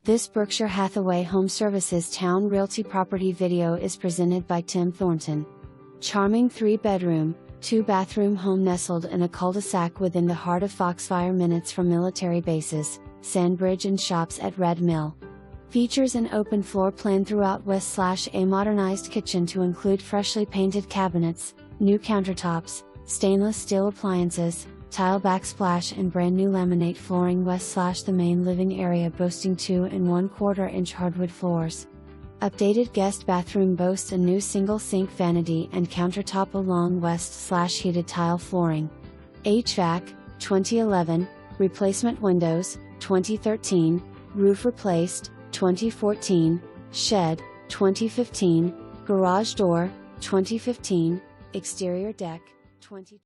This Berkshire Hathaway HomeServices Towne Realty property video is presented by Tim Thornton. Charming 3-bedroom, 2-bathroom home nestled in a cul-de-sac within the heart of FOXFIRE, minutes from military bases, SANDBRIDGE and shops at Red Mill. Features an open floor plan throughout west/a modernized kitchen to include freshly painted cabinets, new countertops, stainless steel appliances, tile backsplash and brand new laminate flooring west/the main living area, boasting 2 1/4-inch hardwood floors. Updated guest bathroom boasts a new single sink, vanity and countertop along west/heated tile flooring. HVAC, 2011, replacement windows, 2013, roof replaced, 2014, shed, 2015, garage door, 2015, exterior deck, 20